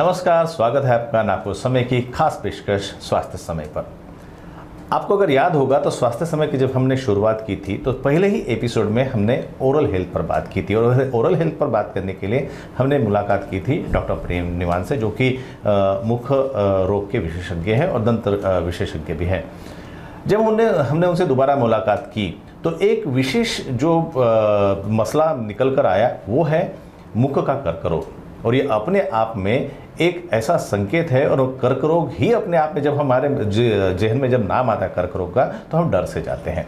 नमस्कार, स्वागत है आपका नागपुर समय की खास पेशकश स्वास्थ्य समय पर। आपको अगर याद होगा तो स्वास्थ्य समय की जब हमने शुरुआत की थी तो पहले ही एपिसोड में हमने ओरल हेल्थ पर बात की थी और ओरल हेल्थ पर बात करने के लिए हमने मुलाकात की थी डॉक्टर प्रेम निवान से, जो कि मुख रोग के विशेषज्ञ हैं और दंत विशेषज्ञ भी हैं। जब हमने उनसे दोबारा मुलाकात की तो एक विशेष जो मसला निकल कर आया वो है मुख का कर्करोग, और ये अपने आप में एक ऐसा संकेत है। और कर्क रोग ही अपने आप में जब हमारे जहन में जब नाम आता है कर्क रोग का तो हम डर से जाते हैं।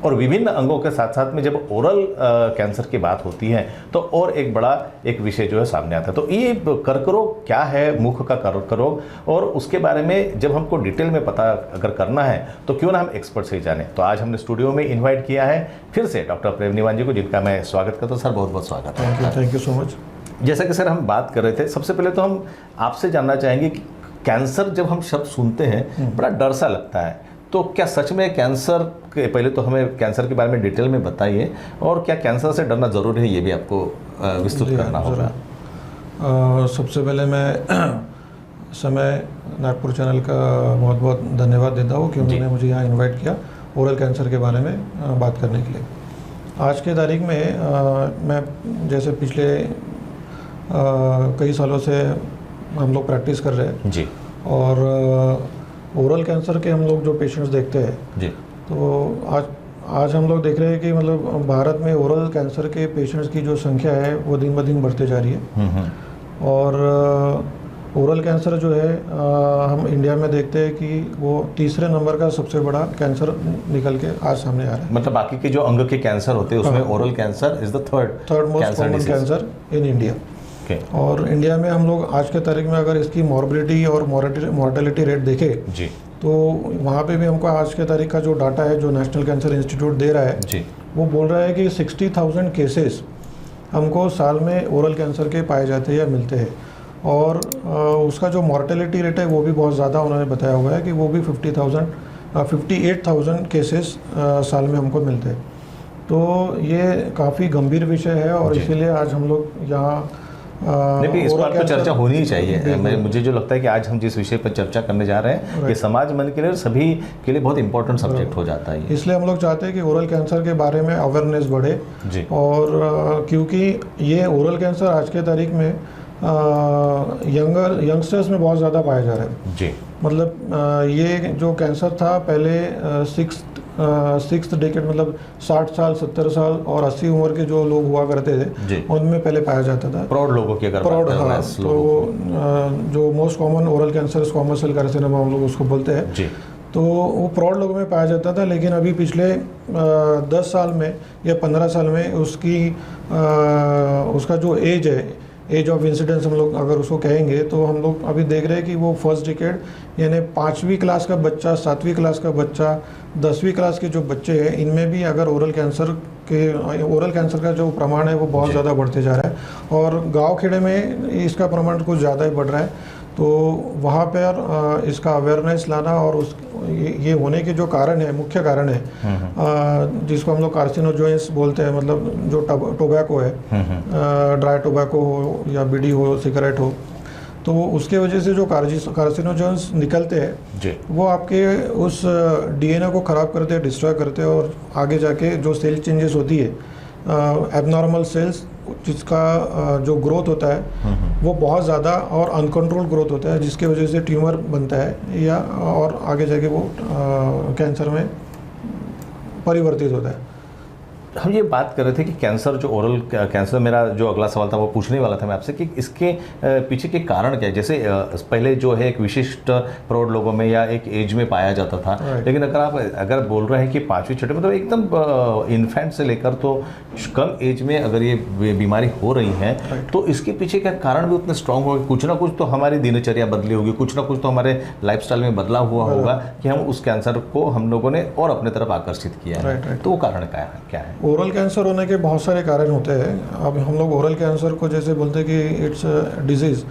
और विभिन्न अंगों के साथ साथ में जब ओरल कैंसर की बात होती है तो और एक बड़ा एक विषय जो है सामने आता है। तो ये कर्क रोग क्या है, मुख का कर्क रोग, और उसके बारे में जब हमको डिटेल में पता अगर करना है तो क्यों ना हम एक्सपर्ट से ही जाने। तो आज हमने स्टूडियो में इन्वाइट किया है फिर से डॉक्टर प्रेम निवान जी को, जिनका मैं स्वागत करता हूँ। सर बहुत बहुत स्वागत है। Thank you so much. जैसा कि सर हम बात कर रहे थे, सबसे पहले तो हम आपसे जानना चाहेंगे कि कैंसर जब हम शब्द सुनते हैं बड़ा डर सा लगता है, तो क्या सच में कैंसर के, पहले तो हमें कैंसर के बारे में डिटेल में बताइए, और क्या कैंसर से डरना ज़रूरी है ये भी आपको विस्तृत करना होगा। सबसे पहले मैं समय नागपुर चैनल का बहुत बहुत धन्यवाद देता हूँ कि उन्होंने मुझे यहाँ इन्वाइट किया ओरल कैंसर के बारे में बात करने के लिए। आज के तारीख में मैं जैसे पिछले कई सालों से हम लोग प्रैक्टिस कर रहे हैं जी, और ओरल कैंसर के हम लोग जो पेशेंट्स देखते हैं जी, तो आज हम लोग देख रहे हैं कि मतलब भारत में ओरल कैंसर के पेशेंट्स की जो संख्या है वो दिन ब दिन बढ़ते जा रही है। और ओरल कैंसर जो है हम इंडिया में देखते हैं कि वो तीसरे नंबर का सबसे बड़ा कैंसर निकल के आज सामने आ रहा है। मतलब बाकी के जो अंग के कैंसर होते हैं उसमें oral cancer is the third most common cancer in India. और इंडिया में हम लोग आज के तारीख में अगर इसकी मॉर्बिडिटी और मॉर्टेलिटी रेट देखें जी, तो वहाँ पे भी हमको आज के तारीख का जो डाटा है जो नेशनल कैंसर इंस्टीट्यूट दे रहा है जी, वो बोल रहा है कि 60,000 केसेस हमको साल में ओरल कैंसर के पाए जाते हैं या मिलते हैं। और उसका जो मॉर्टेलिटी रेट है वो भी बहुत ज़्यादा उन्होंने बताया हुआ है कि वो भी 58,000 केसेस साल में हमको मिलते हैं। तो ये काफ़ी गंभीर विषय है और इसीलिए आज हम लोग यहाँ इस बात पर चर्चा होनी ही चाहिए। मुझे जो लगता है कि आज हम जिस विषय पर चर्चा करने जा रहे हैं ये समाज मन के लिए और सभी के लिए बहुत इंपॉर्टेंट सब्जेक्ट हो जाता है। इसलिए हम लोग चाहते हैं कि ओरल कैंसर के बारे में अवेयरनेस बढ़े जी। और क्योंकि ये ओरल कैंसर आज के तारीख में यंगस्टर्स में बहुत ज़्यादा पाया जा रहा है जी। मतलब ये जो कैंसर था पहले सिक्स्थ डेकेड मतलब 60 साल 70 साल और 80 उम्र के जो लोग हुआ करते थे उनमें पहले पाया जाता था। प्रौढ़ लोगों की अगर तो जो most common oral cancer squamous cell carcinoma हम लोग उसको बोलते हैं जी, तो वो प्रौढ़ लोगों में पाया जाता था। लेकिन अभी पिछले 10 साल में या 15 साल में उसका जो एज है, एज ऑफ इंसिडेंस हम लोग अगर उसको कहेंगे, तो हम लोग अभी देख रहे हैं कि वो फर्स्ट डिकेड यानी 5वीं क्लास का बच्चा, 7वीं क्लास का बच्चा, 10वीं क्लास के जो बच्चे हैं इनमें भी अगर ओरल कैंसर का जो प्रमाण है वो बहुत ज़्यादा बढ़ते जा रहा है। और गांव खेड़े में इसका प्रमाण कुछ ज़्यादा ही बढ़ रहा है। तो वहाँ पर इसका अवेयरनेस लाना और ये होने के जो कारण है, मुख्य कारण है जिसको हम लोग कार्सिनोजेंस बोलते हैं, मतलब जो टोबैको है, ड्राई टोबैको हो या बीड़ी हो, सिगरेट हो, तो उसके वजह से जो कार्सिनोजेंस निकलते हैं वो आपके उस डीएनए को ख़राब करते हैं, डिस्ट्रॉय करते हैं, और आगे जाके जो सेल चेंजेस होती है, एबनॉर्मल सेल्स जिसका जो ग्रोथ होता है वो बहुत ज़्यादा और अनकंट्रोल ग्रोथ होता है, जिसके वजह से ट्यूमर बनता है या और आगे जाके वो कैंसर में परिवर्तित होता है। हम ये बात कर रहे थे कि कैंसर, जो ओरल कैंसर, मेरा जो अगला सवाल था वो पूछने वाला था मैं आपसे कि इसके पीछे के कारण क्या है। जैसे पहले जो है एक विशिष्ट प्रौढ़ लोगों में या एक एज में पाया जाता था, लेकिन अगर बोल रहे हैं कि 5वीं 6वीं मतलब एकदम इन्फेंट से लेकर तो कम एज में अगर ये बीमारी हो रही है तो इसके पीछे का कारण भी उतने स्ट्रांग होगा। कुछ ना कुछ तो हमारी दिनचर्या बदली होगी, कुछ ना कुछ तो हमारे लाइफस्टाइल में बदलाव हुआ होगा कि हम उस कैंसर को हम लोगों ने और अपने तरफ आकर्षित किया है। तो वो कारण क्या है? ओरल कैंसर होने के बहुत सारे कारण होते हैं। अब हम लोग ओरल कैंसर को जैसे बोलते हैं कि इट्स डिजीज़,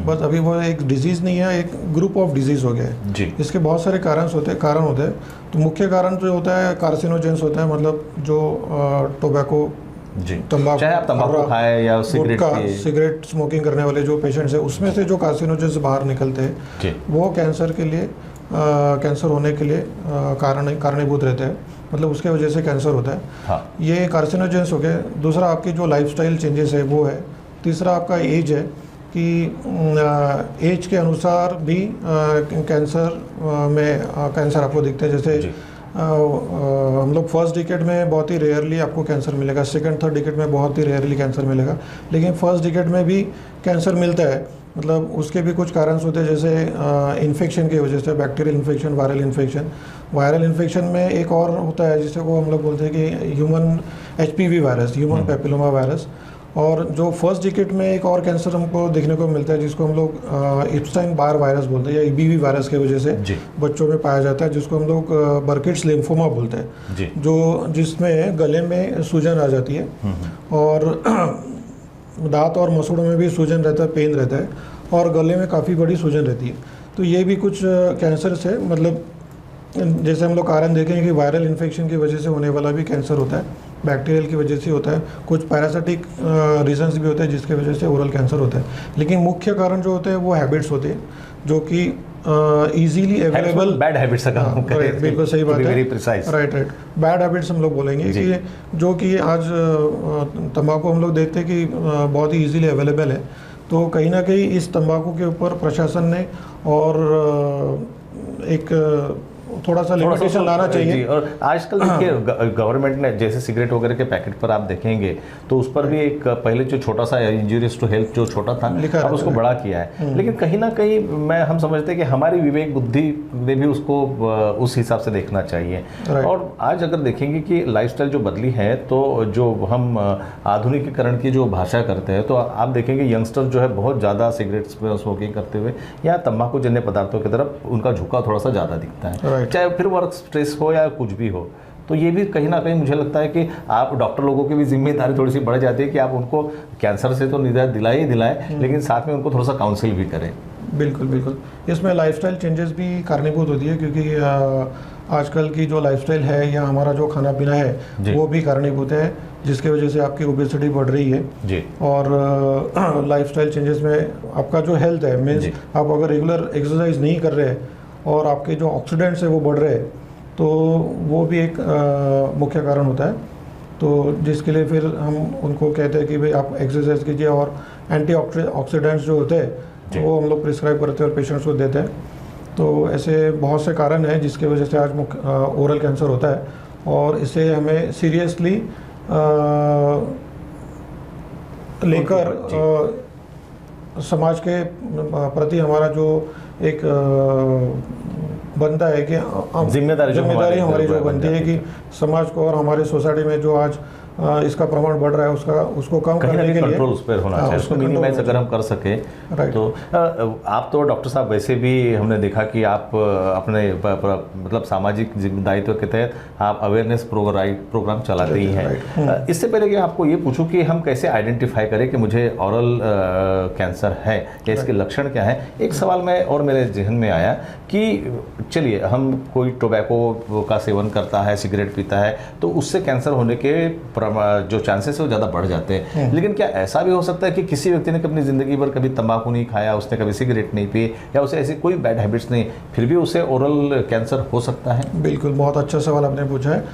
बस अभी वो एक डिजीज़ नहीं है, एक ग्रुप ऑफ डिजीज़ हो गया है जी। इसके बहुत सारे कारण होते हैं। तो मुख्य कारण जो होता है कार्सिनोजेंस होता है, मतलब जो टोबैको जी, तंबाकू, चाहे आप तंबाकू खाएं या सिगरेट गुटखा, पिए। सिगरेट स्मोकिंग करने वाले जो पेशेंट्स हैं, उसमें से जो कार्सिनोजेंस बाहर निकलते हैं जी, वो कैंसर के लिए कैंसर होने के लिए कारणीभूत रहते हैं, मतलब उसके वजह से कैंसर होता है। हाँ, ये कार्सिनोजेंस हो गए। दूसरा आपकी जो लाइफस्टाइल चेंजेस है वो है। तीसरा आपका एज है कि एज के अनुसार भी कैंसर कैंसर आपको दिखते हैं। जैसे जी, हम लोग फर्स्ट डिकेड में बहुत ही रेयरली आपको कैंसर मिलेगा, सेकंड थर्ड डिकेड में बहुत ही रेयरली कैंसर मिलेगा, लेकिन फर्स्ट डिकेड में भी कैंसर मिलता है। मतलब उसके भी कुछ कारण होते हैं, जैसे इन्फेक्शन की वजह से, bacterial infection, viral infection. Viral infection में एक और होता है जिसे को हम लोग बोलते हैं कि human HPV virus, human papilloma virus. और जो फर्स्ट डिकेड में एक और कैंसर हमको देखने को मिलता है जिसको हम लोग इप्स्टाइन बार वायरस बोलते हैं, या EBV वायरस की वजह से जी, बच्चों में पाया जाता है, जिसको हम लोग बर्किट्स लिम्फोमा बोलते हैं, जी, जो जिसमें गले में सूजन आ जाती है और दांत और मसूड़ों में भी सूजन रहता है, पेन रहता है, और गले में काफ़ी बड़ी सूजन रहती है। तो ये भी कुछ कैंसर से, मतलब जैसे हम लोग कारण देखें कि वायरल इन्फेक्शन की वजह से होने वाला भी कैंसर होता है, बैक्टीरियल की वजह से होता है, कुछ पैरासिटिक रीजंस भी होते हैं जिसके वजह से ओरल कैंसर होता है। लेकिन मुख्य कारण जो होते हैं वो हैबिट्स होते हैं, जो कि इजीली अवेलेबल बैड हैबिट्स का हम करें, बिल्कुल सही बात है, very precise. Right. Bad habits हम लोग बोलेंगे जी। कि जो कि आज तंबाकू हम लोग देखते हैं कि बहुत ही इजीली अवेलेबल है। तो कहीं ना कहीं इस तंबाकू के ऊपर प्रशासन ने और एक थोड़ा सा लिमिटेशन लाना चाहिए। जी, और आजकल देखिए गवर्नमेंट ने जैसे सिगरेट वगैरह के पैकेट पर आप देखेंगे तो उस पर भी एक पहले जो छोटा सा इंजूरियस टू हेल्थ जो छोटा था, लिखा अब उसको बड़ा किया है। लेकिन कहीं ना कहीं हम समझते हैं कि हमारी विवेक बुद्धि ने भी उसको उस हिसाब से देखना चाहिए। और आज अगर देखेंगे कि लाइफस्टाइल जो बदली है, तो जो हम आधुनिकीकरण की जो भाषा करते हैं, तो आप देखेंगे यंगस्टर जो है बहुत ज़्यादा सिगरेट स्मोकिंग करते हुए या तंबाकू जन्य पदार्थों की तरफ उनका झुकाव थोड़ा सा ज़्यादा दिखता है, चाहे फिर वर्क स्ट्रेस हो या कुछ भी हो। तो ये भी कहीं ना कहीं मुझे लगता है कि आप डॉक्टर लोगों की भी जिम्मेदारी थोड़ी सी बढ़ जाती है कि आप उनको कैंसर से तो निजात दिलाएं, लेकिन साथ में उनको थोड़ा सा काउंसिल भी करें। बिल्कुल बिल्कुल, इसमें लाइफस्टाइल चेंजेस भी कारणीभूत होती है, क्योंकि आजकल की जो लाइफस्टाइल है या हमारा जो खाना पीना है वो भी कारणीभूत है, जिसकी वजह से आपकी ओबेसिटी बढ़ रही है जी। और लाइफस्टाइल चेंजेस में आपका जो हेल्थ है, मीन्स आप अगर रेगुलर एक्सरसाइज नहीं कर रहे और आपके जो ऑक्सीडेंट्स है वो बढ़ रहे हैं, तो वो भी एक मुख्य कारण होता है। तो जिसके लिए फिर हम उनको कहते हैं कि भाई आप एक्सरसाइज कीजिए, और एंटी ऑक्सीडेंट्स जो होते हैं वो हम लोग प्रिस्क्राइब करते हैं और पेशेंट्स को देते हैं। तो ऐसे बहुत से कारण हैं जिसकी वजह से आज ओरल कैंसर होता है, और इसे हमें सीरियसली लेकर समाज के प्रति हमारा जो एक बनता है कि जिम्मेदारी हमारी जो बनती है कि समाज को और हमारे सोसाइटी में जो आज इसका प्रमाण बढ़ रहा है उसको कम करने के लिए कंट्रोल उस पर होना चाहिए, उसको मिनिमाइज अगर हम कर सके तो। आप तो डॉक्टर साहब वैसे भी हमने देखा कि आप अपने मतलब सामाजिक जिम्मेदारित्व के तहत आप अवेयरनेस प्रोग्राम चलाते ही हैं। इससे पहले कि आपको ये पूछूं कि हम कैसे आइडेंटिफाई करें कि मुझे ओरल कैंसर है या इसके लक्षण क्या है, एक सवाल में और मेरे जहन में आया कि चलिए हम कोई टोबैको का सेवन करता है, सिगरेट पीता है, तो उससे कैंसर होने के जो चांसेस है वो ज़्यादा बढ़ जाते हैं। लेकिन क्या ऐसा भी हो सकता है कि किसी व्यक्ति ने अपनी ज़िंदगी भर कभी तंबाकू नहीं खाया, उसने कभी सिगरेट नहीं पी, या उसे ऐसी कोई बैड हैबिट्स नहीं, फिर भी उसे ओरल कैंसर हो सकता है? बिल्कुल, बहुत अच्छा सवाल आपने पूछा है।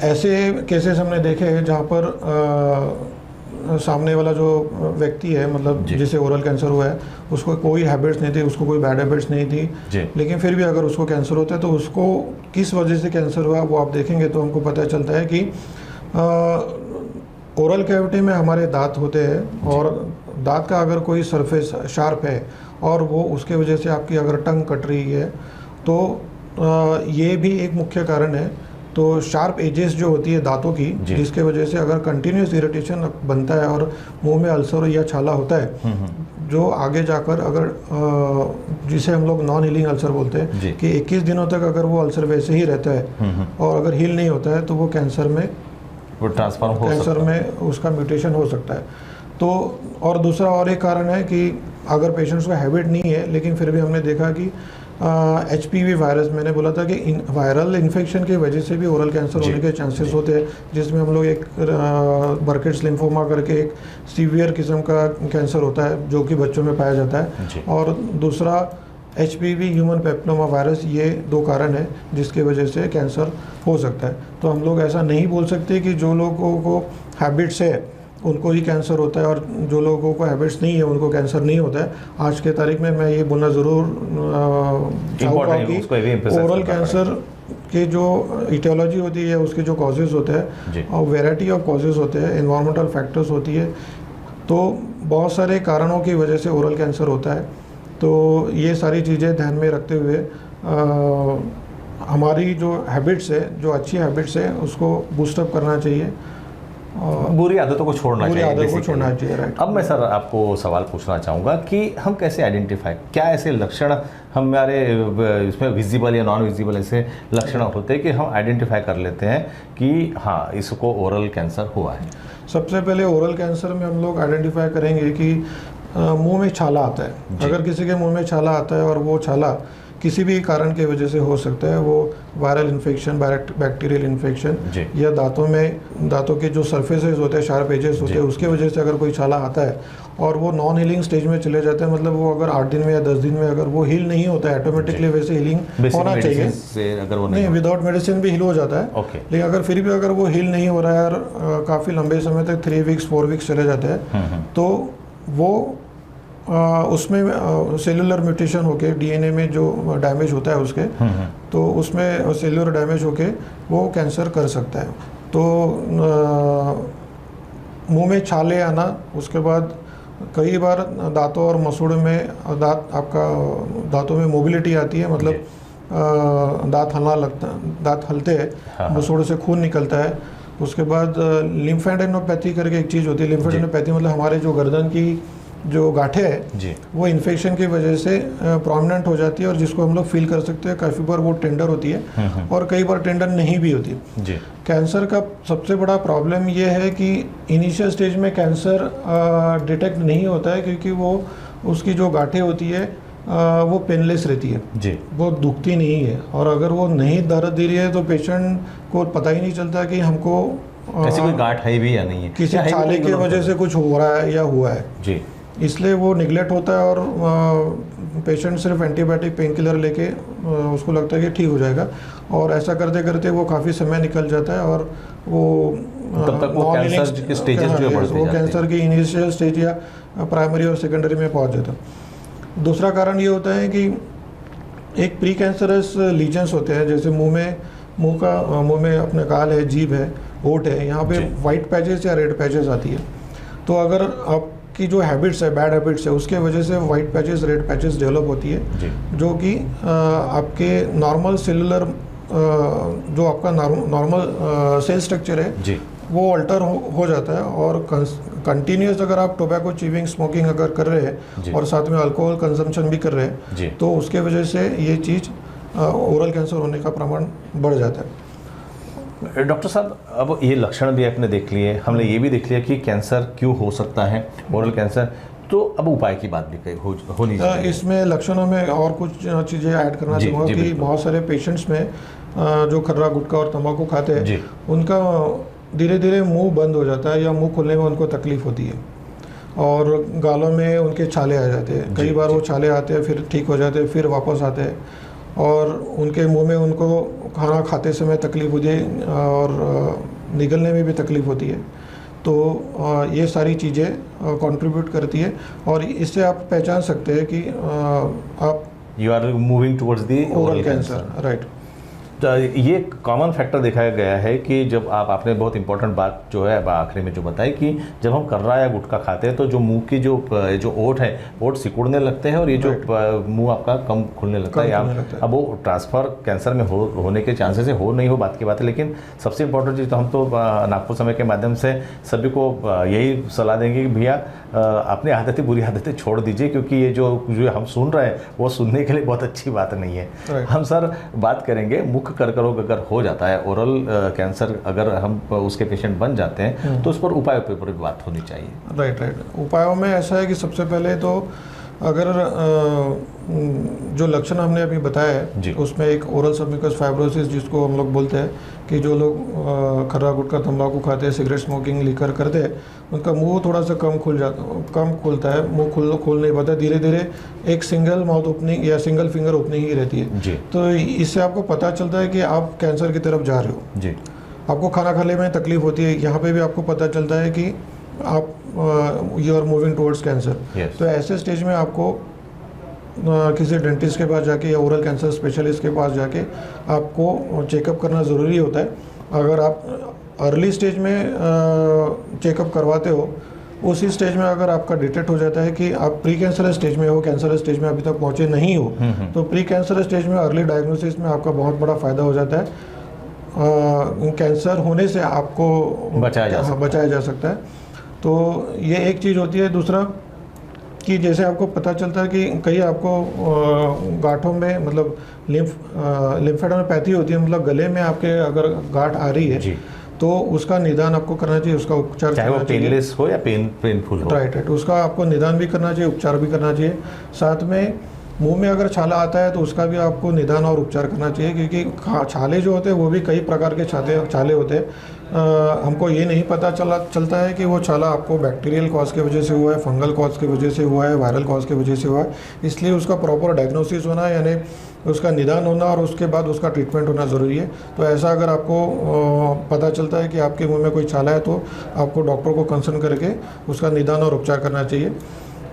ऐसे केसेस हमने देखे हैं जहाँ पर सामने वाला जो व्यक्ति है, मतलब जिसे ओरल कैंसर हुआ है, उसको कोई हैबिट्स नहीं थी, उसको कोई बैड हैबिट्स नहीं थी, लेकिन फिर भी अगर उसको कैंसर होता है तो उसको किस वजह से कैंसर हुआ वो आप देखेंगे तो हमको पता चलता है कि ओरल कैविटी में हमारे दांत होते हैं, और दांत का अगर कोई सरफेस शार्प है और वो उसके वजह से आपकी अगर टंग कट रही है, तो ये भी एक मुख्य कारण है। तो शार्प एजेस जो होती है दांतों की, जिसके वजह से अगर कंटिन्यूस इरिटेशन बनता है और मुंह में अल्सर या छाला होता है, जो आगे जाकर अगर जिसे हम लोग नॉन हीलिंग अल्सर बोलते हैं कि 21 दिनों तक अगर वो अल्सर वैसे ही रहता है और अगर हील नहीं होता है तो वो कैंसर में ट्रांसफॉर्म हो कैंसर सकता है, में उसका म्यूटेशन हो सकता है। तो और दूसरा और एक कारण है कि अगर पेशेंट्स को हैबिट नहीं है, लेकिन फिर भी हमने देखा कि HPV वायरस, मैंने बोला था कि वायरल इन्फेक्शन की वजह से भी ओरल कैंसर जी, होने के चांसेस जी। होते हैं, जिसमें हम लोग एक बर्केट्स लिम्फोमा करके एक सीवियर किस्म का कैंसर होता है जो कि बच्चों में पाया जाता जी। है, और दूसरा HPV ह्यूमन पेप्नोमा वायरस। ये दो कारण है जिसकी वजह से कैंसर हो सकता है। तो हम लोग ऐसा नहीं बोल सकते कि जो लोगों को हैबिट्स है उनको ही कैंसर होता है और जो लोगों को हैबिट्स नहीं है उनको कैंसर नहीं होता है। आज के तारीख में मैं ये बोलना ज़रूर चाहूँगा Important है, उसको ये भी emphasize कि ओरल करना कैंसर के जो इटियोलॉजी होती है, उसके जो कॉजेज़ होते जी। हैं और वैरायटी ऑफ कॉजेज़ होते हैं, एनवायरमेंटल फैक्टर्स होती है, तो बहुत सारे कारणों की वजह से ओरल कैंसर होता है। तो ये सारी चीज़ें ध्यान में रखते हुए हमारी जो हैबिट्स है, जो अच्छी हैबिट्स है, उसको बूस्टअप करना चाहिए और बुरी आदतों को छोड़ना बुरी चाहिए, आदतों को basically। छोड़ना चाहिए, राइट। अब मैं सर आपको सवाल पूछना चाहूँगा कि हम कैसे आइडेंटिफाई, क्या ऐसे लक्षण हमारे इसमें विजिबल या नॉन विजिबल ऐसे लक्षण होते हैं कि हम आइडेंटिफाई कर लेते हैं कि हाँ इसको ओरल कैंसर हुआ है? सबसे पहले ओरल कैंसर में हम लोग आइडेंटिफाई करेंगे कि मुंह में छाला आता है। जी। अगर किसी के मुंह में छाला आता है और वो छाला किसी भी कारण की वजह से हो सकता है, वो वायरल इन्फेक्शन, बैक्टीरियल इन्फेक्शन, जी। या दांतों के जो सरफेसेस होते हैं, शार्प एजेस होते हैं, उसके वजह से अगर कोई छाला आता है और वो नॉन हीलिंग स्टेज में चले जाते हैं, मतलब वो अगर 8 दिन में या 10 दिन में अगर वो हील नहीं होता है ऑटोमेटिकली, वैसे हीलिंग Basic होना चाहिए। medicines से अगर वो नहीं, विदाउट मेडिसिन भी हील हो जाता है। ओके। लेकिन अगर फिर भी अगर वो हील नहीं हो रहा है और काफ़ी लंबे समय तक 3 वीक्स 4 वीक्स चले जाते हैं, तो वो उसमें सेलुलर म्यूटेशन होके डीएनए में जो डैमेज होता है उसके, तो उसमें सेलुलर डैमेज होके वो कैंसर कर सकता है। तो मुंह में छाले आना, उसके बाद कई बार दांतों और मसूड़ों में दांतों में मोबिलिटी आती है, मतलब दांत हलते हैं, हाँ। मसूड़ों से खून निकलता है। उसके बाद लिम्फेडेनोपैथी करके एक चीज़ होती है। लिम्फेडेनोपैथी मतलब हमारे जो गर्दन की जो गांठें है जी। वो इन्फेक्शन की वजह से प्रोमिनेंट हो जाती है, और जिसको हम लोग फील कर सकते हैं। काफ़ी बार वो टेंडर होती है और कई बार टेंडर नहीं भी होती। जी। कैंसर का सबसे बड़ा प्रॉब्लम ये है कि इनिशियल स्टेज में कैंसर डिटेक्ट नहीं होता है, क्योंकि वो उसकी जो गांठें होती है वो पेनलेस रहती है, जी। वो दुखती नहीं है। और अगर वो नहीं दर्द दे रही है तो पेशेंट को पता ही नहीं चलता कि हमको ऐसी कोई गांठ है भी या नहीं है, किसी या है भी छाले नहीं, की मतलब वजह से कुछ हो रहा है या हुआ है, जी। इसलिए वो निगलेक्ट होता है। और पेशेंट सिर्फ एंटीबायोटिक पेन किलर लेके उसको लगता है कि ठीक हो जाएगा, और ऐसा करते करते वो काफ़ी समय निकल जाता है और वो तब तक वो कैंसर के स्टेजेस जो बढ़ते वो जाते हैं। कैंसर की इनिशियल स्टेज या प्राइमरी और सेकेंडरी में पहुंच जाता है। दूसरा कारण ये होता है कि एक प्री कैंसरस लीजन्स होते हैं, जैसे मुंह में अपने गाल है, जीभ है, होठ है, यहाँ पे जी। वाइट पैचेस या रेड पैचेस आती है। तो अगर आपकी जो हैबिट्स है, बैड हैबिट्स है, उसके वजह से white patches, red patches develop होती है, जी। जो कि आपके नॉर्मल सेलुलर जो आपका नॉर्मल सेल स्ट्रक्चर है जी। वो अल्टर हो जाता है। और कंटिन्यूस अगर आप टोबैको च्यूइंग, स्मोकिंग अगर कर रहे जी। हैं और साथ में अल्कोहल कंजम्पशन भी कर रहे जी। हैं, तो उसके वजह से ये चीज़ ओरल कैंसर होने का प्रमाण बढ़ जाता है। डॉक्टर साहब, अब ये लक्षण भी आपने देख लिए, हमने ये भी देख लिया कि कैंसर क्यों हो सकता है, ओरल कैंसर, तो अब उपाय की बात भी होनी चाहिए। इसमें लक्षणों में और कुछ चीज़ें ऐड करना जी, चाहूँगा जी, कि बिल्कुल। बहुत सारे पेशेंट्स में जो खर्रा, गुटखा और तंबाकू खाते जी। हैं, उनका धीरे धीरे मुंह बंद हो जाता है या मुंह खुलने में उनको तकलीफ होती है, और गालों में उनके छाले आ जाते हैं। कई बार वो छाले आते हैं, फिर ठीक हो जाते हैं, फिर वापस आते हैं, और उनके मुंह में उनको खाना खाते समय तकलीफ होती है और निगलने में भी तकलीफ होती है। तो ये सारी चीज़ें कंट्रीब्यूट करती है, और इससे आप पहचान सकते हैं कि आप you are moving towards the oral cancer, right. तो ये कॉमन फैक्टर दिखाया गया है कि जब आपने बहुत इंपॉर्टेंट बात जो है अब आखिरी में जो बताई कि जब हम कर्रा या गुटखा खाते हैं तो जो मुंह की जो ओठ है, ओठ सिकुड़ने लगते हैं, और ये जो मुंह आपका कम खुलने लगता है। अब वो ट्रांसफ़र कैंसर में होने के चांसेस है, हो नहीं हो बात की बात है, लेकिन सबसे इंपॉर्टेंट चीज़ तो हम तो नागपुर समय के माध्यम से सभी को यही सलाह देंगे कि भैया अपनी आदतें, बुरी आदतें छोड़ दीजिए, क्योंकि ये जो हम सुन रहे हैं वो सुनने के लिए बहुत अच्छी बात नहीं है। हम सर बात करेंगे मुख्य कर्करोग अगर हो जाता है, ओरल कैंसर अगर हम उसके पेशेंट बन जाते हैं, तो उस पर उपायों पर भी बात होनी चाहिए। राइट। उपायों में ऐसा है कि सबसे पहले तो अगर जो लक्षण हमने अभी बताया जी। है उसमें एक ओरल सबम्यूकस फाइब्रोसिस जिसको हम लोग बोलते हैं कि जो लोग खर्रा गुटखा तंबाकू खाते हैं, सिगरेट स्मोकिंग लीकर करते हैं, उनका मुंह थोड़ा सा कम खुलता है, मुंह खोल नहीं पाता, धीरे धीरे एक सिंगल माउथ ओपनिंग या सिंगल फिंगर ओपनिंग ही रहती है जी। तो इससे आपको पता चलता है कि आप कैंसर की तरफ जा रहे हो। जी। आपको खाना खाने में तकलीफ होती है, यहाँ पे भी आपको पता चलता है कि आप you are moving towards cancer. Yes. तो ऐसे स्टेज में आपको किसी डेंटिस्ट के पास जाके या ओरल कैंसर स्पेशलिस्ट के पास जाके आपको चेकअप करना ज़रूरी होता है। अगर आप अर्ली स्टेज में चेकअप करवाते हो, उसी स्टेज में अगर आपका डिटेक्ट हो जाता है कि आप प्री कैंसर स्टेज में हो, कैंसर स्टेज में अभी तक पहुँचे नहीं हो, तो प्री कैंसर स्टेज में अर्ली डायग्नोसिस में आपका बहुत बड़ा फ़ायदा हो जाता है। कैंसर होने से आपको बचाया जा सकता है। तो ये एक चीज़ होती है। दूसरा कि जैसे आपको पता चलता है कि कहीं आपको गांठों में मतलब लिम्फेडेनोपैथी होती है, मतलब गले में आपके अगर गांठ आ रही है जी। तो उसका निदान आपको करना चाहिए, उसका उपचार चाहे वो करना चाहिए। पेनलेस हो या पेनफुल हो। राइट, उसका आपको निदान भी करना चाहिए, उपचार भी करना चाहिए। साथ में मुंह में अगर छाला आता है तो उसका भी आपको निदान और उपचार करना चाहिए, क्योंकि छाले जो होते हैं वो भी कई प्रकार के छाले होते हैं। हमको ये नहीं पता चलता है कि वो छाला आपको बैक्टीरियल कॉज की वजह से हुआ है, फंगल कॉज की वजह से हुआ है, वायरल कॉज की वजह से हुआ है। इसलिए उसका प्रॉपर डायग्नोसिस होना, यानी उसका निदान होना और उसके बाद उसका ट्रीटमेंट होना ज़रूरी है। तो ऐसा अगर आपको पता चलता है कि आपके मुंह में कोई छाला है तो आपको डॉक्टर को कंसल्ट करके उसका निदान और उपचार करना चाहिए।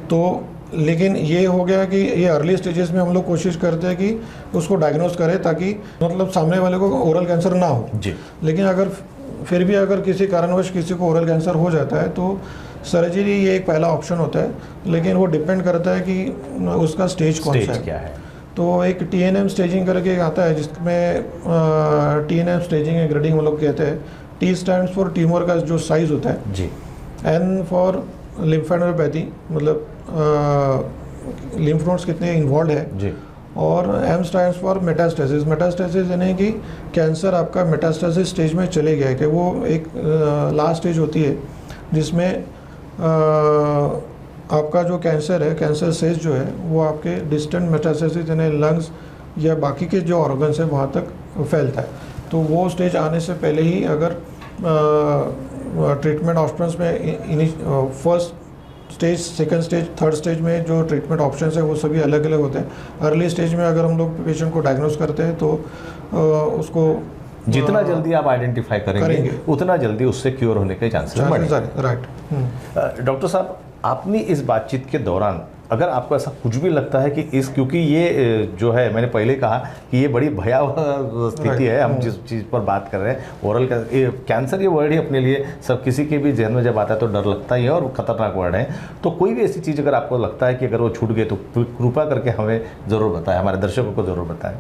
तो लेकिन ये हो गया कि ये अर्ली स्टेजेस में हम लोग कोशिश करते हैं कि उसको डायग्नोस करें ताकि मतलब सामने वाले को ओरल कैंसर ना हो जी। लेकिन अगर फिर भी अगर किसी कारणवश किसी को ओरल कैंसर हो जाता है तो सर्जरी ये एक पहला ऑप्शन होता है, लेकिन वो डिपेंड करता है कि उसका स्टेज कौन सा है। क्या है। तो एक TNM स्टेजिंग करके आता है जिसमें TNM स्टेजिंग या ग्रेडिंग हम लोग कहते हैं। T स्टैंड्स फॉर ट्यूमर का जो साइज होता है जी। N फॉर लिम्फेडेनोपैथी मतलब लिम्फ नोड्स कितने इन्वॉल्व है जी। और M stands for metastasis. Metastasis यानी कि कैंसर आपका मेटास्टेसिस स्टेज में चले गया है, कि वो एक लास्ट स्टेज होती है जिसमें आपका जो कैंसर है, कैंसर सेल्स जो है वो आपके डिस्टेंट मेटास्टेसिस यानी लंग्स या बाकी के जो ऑर्गन्स है वहाँ तक फैलता है। तो वो स्टेज आने से पहले ही अगर ट्रीटमेंट ऑप्शंस में first stage, second stage, third stage में जो ट्रीटमेंट ऑप्शंस है वो सभी अलग अलग होते हैं। अर्ली स्टेज में अगर हम लोग पेशेंट को डायग्नोस करते हैं तो उसको जितना जल्दी आप आइडेंटिफाई करेंगे उतना जल्दी उससे क्योर होने के चांसेस बढ़ेंगे। राइट। डॉक्टर साहब, आपने इस बातचीत के दौरान अगर आपको ऐसा कुछ भी लगता है कि क्योंकि ये जो है मैंने पहले कहा कि ये बड़ी भयावह स्थिति है, हम जिस चीज़ पर बात कर रहे हैं ओरल कैंसर, ये वर्ड ही अपने लिए सब किसी के भी जहन में जब आता है तो डर लगता ही है और खतरनाक वर्ड है। तो कोई भी ऐसी चीज़ अगर आपको लगता है कि अगर वो छूट गए तो कृपा करके हमें ज़रूर बताएं, हमारे दर्शकों को ज़रूर बताएं।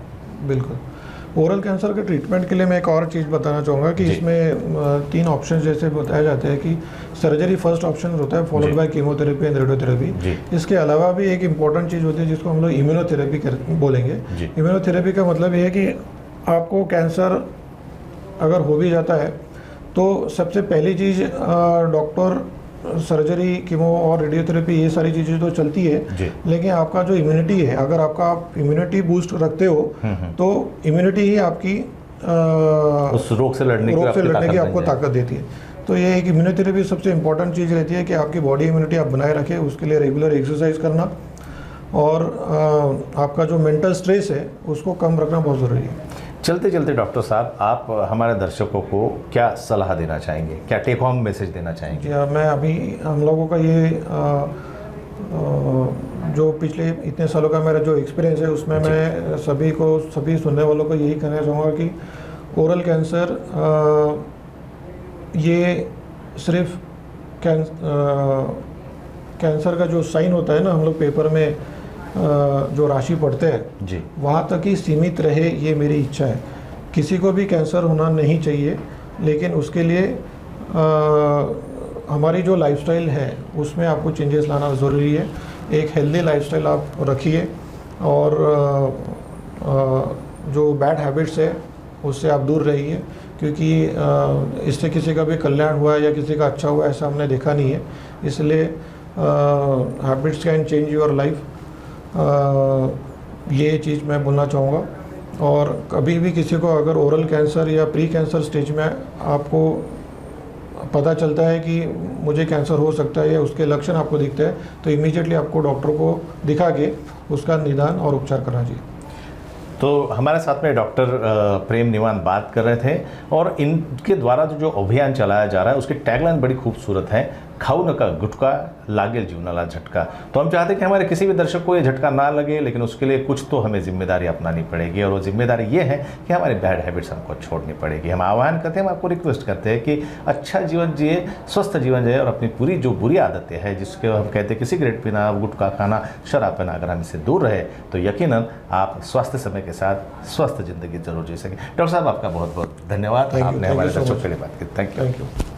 बिल्कुल। ओरल कैंसर के ट्रीटमेंट के लिए मैं एक और चीज़ बताना चाहूँगा कि इसमें 3 ऑप्शन जैसे बताए जाते हैं कि सर्जरी फर्स्ट ऑप्शन होता है, followed by chemotherapy and radiotherapy. इसके अलावा भी एक इम्पॉर्टेंट चीज़ होती है जिसको हम लोग इम्यूनोथेरेपी बोलेंगे। इम्यूनोथेरेपी का मतलब ये है कि आपको कैंसर अगर हो भी जाता है तो सबसे पहली चीज़ डॉक्टर सर्जरी, कीमो और रेडियोथेरेपी ये सारी चीज़ें तो चलती है, लेकिन आपका जो इम्यूनिटी है, अगर आप इम्यूनिटी बूस्ट रखते हो तो इम्यूनिटी ही आपकी उस रोग से लड़ने की आपको ताकत देती है। तो ये एक इम्यूनोथेरेपी सबसे इम्पोर्टेंट चीज़ रहती है कि आपकी बॉडी इम्यूनिटी आप बनाए रखें। उसके लिए रेगुलर एक्सरसाइज करना और आपका जो मेंटल स्ट्रेस है उसको कम रखना बहुत ज़रूरी है। चलते चलते डॉक्टर साहब, आप हमारे दर्शकों को क्या सलाह देना चाहेंगे, क्या टेक होम मैसेज देना चाहेंगे? मैं अभी हम लोगों का ये जो पिछले इतने सालों का मेरा जो एक्सपीरियंस है उसमें मैं सभी सुनने वालों को यही कहना चाहूँगा कि ओरल कैंसर ये सिर्फ कैंसर का जो साइन होता है ना, हम लोग पेपर में जो राशि पढ़ते हैं जी, वहाँ तक ही सीमित रहे, ये मेरी इच्छा है। किसी को भी कैंसर होना नहीं चाहिए, लेकिन उसके लिए हमारी जो लाइफस्टाइल है उसमें आपको चेंजेस लाना ज़रूरी है। एक हेल्दी लाइफस्टाइल आप रखिए और जो बैड हैबिट्स है उससे आप दूर रहिए, क्योंकि इससे किसी का भी कल्याण हुआ है या किसी का अच्छा हुआ ऐसा हमने देखा नहीं है। इसलिए habits can change your life. ये चीज़ मैं बोलना चाहूँगा। और कभी भी किसी को अगर ओरल कैंसर या प्री कैंसर स्टेज में आपको पता चलता है कि मुझे कैंसर हो सकता है या उसके लक्षण आपको दिखते हैं, तो इमीडिएटली आपको डॉक्टर को दिखा के उसका निदान और उपचार करना चाहिए। तो हमारे साथ में डॉक्टर प्रेम निवान बात कर रहे थे, और इनके द्वारा जो अभियान चलाया जा रहा है उसकी टैगलाइन बड़ी खूबसूरत है, खाऊ नका गुटका लागेल जीवनाला झटका। तो हम चाहते हैं कि हमारे किसी भी दर्शक को ये झटका ना लगे, लेकिन उसके लिए कुछ तो हमें जिम्मेदारी अपनानी पड़ेगी, और वो जिम्मेदारी ये है कि हमारी बैड हैबिट्स हमको छोड़नी पड़ेगी। हम आह्वान करते हैं, हम आपको रिक्वेस्ट करते हैं कि अच्छा जीवन जिए, स्वस्थ जीवन जिए, और अपनी पूरी जो बुरी आदतें हैं जिसके हम कहते हैं कि सिगरेट पीना, गुटखा खाना, शराब पीना, अगर हम इससे दूर रहे तो यकीनन आप स्वास्थ्य समय के साथ स्वस्थ जिंदगी जरूर जी सकें। डॉक्टर साहब, आपका बहुत बहुत धन्यवाद, आपने हमारे दर्शकों के लिए बात की। Thank you.